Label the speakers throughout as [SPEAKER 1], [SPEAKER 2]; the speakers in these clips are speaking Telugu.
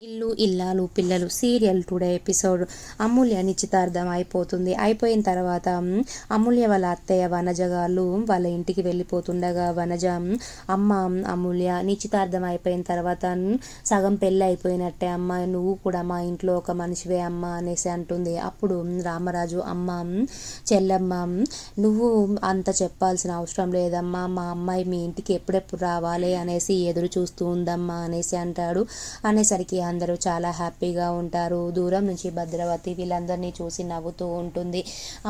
[SPEAKER 1] ఇల్లు ఇల్లాలు పిల్లలు సీరియల్ టుడే ఎపిసోడ్. అమూల్య నిశ్చితార్థం అయిపోయిన తర్వాత అమూల్య వాళ్ళ అత్తయ్య వనజ గారు వాళ్ళ ఇంటికి వెళ్ళిపోతుండగా వనజ అమ్మ అమూల్య నిశ్చితార్థం అయిపోయిన తర్వాత సగం పెళ్ళి అయిపోయినట్టే అమ్మ, నువ్వు కూడా మా ఇంట్లో ఒక మనిషివే అమ్మ అనేసి అంటుంది. అప్పుడు రామరాజు అమ్మ చెల్లమ్మ, నువ్వు అంత చెప్పాల్సిన అవసరం లేదమ్మా, మా అమ్మాయి మీ ఇంటికి ఎప్పుడెప్పుడు రావాలి అనేసి ఎదురు చూస్తూ ఉందమ్మా అనేసి అంటాడు. అనేసరికి అందరూ చాలా హ్యాపీగా ఉంటారు. దూరం నుంచి భద్రవతి వీళ్ళందరినీ చూసి నవ్వుతూ ఉంటుంది.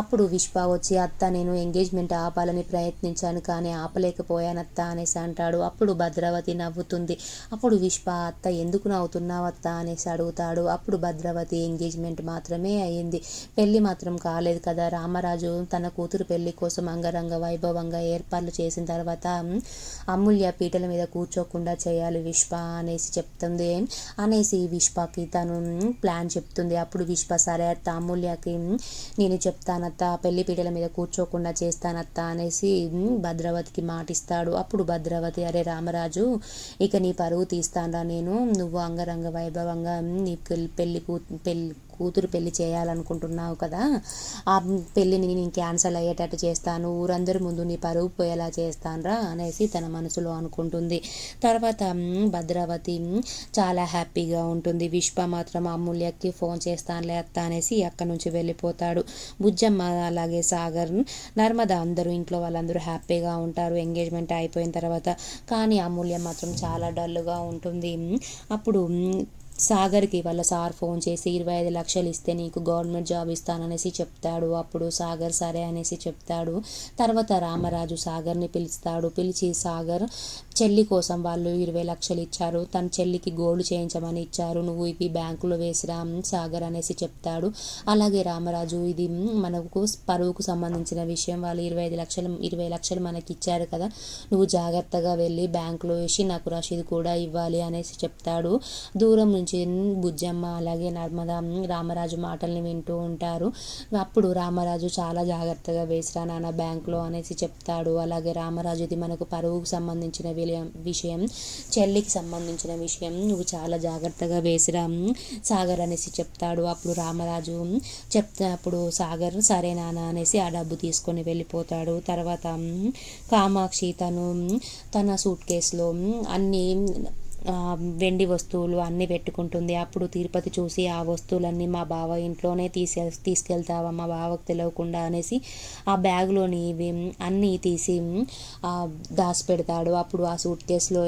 [SPEAKER 1] అప్పుడు విశ్వ వచ్చి, అత్త నేను ఎంగేజ్మెంట్ ఆపాలని ప్రయత్నించాను కానీ ఆపలేకపోయాను అత్త అనేసి అంటాడు. అప్పుడు భద్రవతి నవ్వుతుంది. అప్పుడు విశ్వ, అత్త ఎందుకు నవ్వుతున్నావు అత్త అనేసి అడుగుతాడు. అప్పుడు భద్రవతి, ఎంగేజ్మెంట్ మాత్రమే అయ్యింది, పెళ్లి మాత్రం కాలేదు కదా. రామరాజు తన కూతురు పెళ్లి కోసం అంగరంగ వైభవంగా ఏర్పాట్లు చేసిన తర్వాత అమూల్య పీటల మీద కూర్చోకుండా చేయాలి విశ్వ అనేసి చెప్తుంది. అనేసి విశ్వకి తను ప్లాన్ చెప్తుంది. అప్పుడు విశ్వ, సరే అత్త, అమూల్యకి నేను చెప్తానత్త, పెళ్లి పీటల మీద కూర్చోకుండా చేస్తానత్త అనేసి భద్రవతికి మాటిస్తాడు. అప్పుడు భద్రవతి, అరే రామరాజు, ఇక నీ పరువు తీస్తానరా నేను, నువ్వు అంగరంగ వైభవంగా నీ పెళ్లి కూతురు పెళ్లి చేయాలనుకుంటున్నావు కదా, ఆ పెళ్ళిని నేను క్యాన్సల్ అయ్యేటట్టు చేస్తాను, ఊరందరి ముందు నీ పరువు పోయేలా చేస్తానరా అనేసి తన మనసులో అనుకుంటుంది. తర్వాత భద్రావతి చాలా హ్యాపీగా ఉంటుంది. విశ్వ మాత్రం అమూల్యకి ఫోన్ చేస్తానులే అత్త అనేసి అక్కడి నుంచి వెళ్ళిపోతాడు. బుజ్జమ్మ అలాగే సాగర్, నర్మద అందరూ ఇంట్లో వాళ్ళందరూ హ్యాపీగా ఉంటారు ఎంగేజ్మెంట్ అయిపోయిన తర్వాత. కానీ అమూల్య మాత్రం చాలా డల్గా ఉంటుంది. అప్పుడు సాగర్కి వాళ్ళ సార్ ఫోన్ చేసి 25 లక్షలు ఇస్తే నీకు గవర్నమెంట్ జాబ్ ఇస్తాననేసి చెప్తాడు. అప్పుడు సాగర్ సరే అనేసి చెప్తాడు. తర్వాత రామరాజు సాగర్ని పిలుస్తాడు. పిలిచి, సాగర్ చెల్లి కోసం వాళ్ళు 20 లక్షలు ఇచ్చారు, తన చెల్లికి గోల్డ్ చేయించమని ఇచ్చారు, నువ్వు ఇవి బ్యాంకులో వేసిరా సాగర్ అనేసి చెప్తాడు. అలాగే రామరాజు, ఇది మనకు పరువుకు సంబంధించిన విషయం, వాళ్ళు 20 లక్షలు మనకి ఇచ్చారు కదా, నువ్వు జాగ్రత్తగా వెళ్ళి బ్యాంకులో వేసి నాకు రసీదు కూడా ఇవ్వాలి అనేసి చెప్తాడు. దూరం నుంచి బుజ్జమ్మ అలాగే నర్మద రామరాజు మాటల్ని వింటూ ఉంటారు. అప్పుడు రామరాజు, చాలా జాగ్రత్తగా వేసిరా నాన్న బ్యాంకులో అనేసి చెప్తాడు. అలాగే రామరాజు, ఇది మనకు పరువుకు సంబంధించిన విషయం, చెల్లికి సంబంధించిన విషయం, నువ్వు చాలా జాగ్రత్తగా వేసిరా సాగర్ అనేసి చెప్తాడు. అప్పుడు రామరాజు అప్పుడు సాగర్ సరే నాన్న అనేసి ఆ డబ్బు తీసుకొని వెళ్ళిపోతాడు. తర్వాత కామాక్షి తన సూట్ కేసులో అన్ని వెండి వస్తువులు అన్నీ పెట్టుకుంటుంది. అప్పుడు తిరుపతి చూసి, ఆ వస్తువులన్నీ మా బావ ఇంట్లోనే తీసుకెళ్తావా మా బావకు తెలియకుండా అనేసి ఆ బ్యాగ్లోని అన్నీ తీసి దాచిపెడతాడు. అప్పుడు ఆ సూట్ కేసులో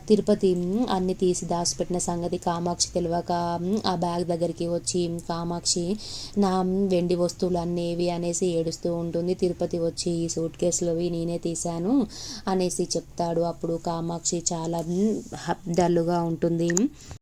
[SPEAKER 1] తిరుపతి అన్నీ తీసి దాచిపెట్టిన సంగతి కామాక్షి తెలియక ఆ బ్యాగ్ దగ్గరికి వచ్చి, కామాక్షి నా వెండి వస్తువులు అన్నీ అనేసి ఏడుస్తూ ఉంటుంది. తిరుపతి వచ్చి, ఈ సూట్ కేసులోవి నేనే తీశాను అనేసి చెప్తాడు. అప్పుడు కామాక్షి చాలా డల్గా ఉంటుంది.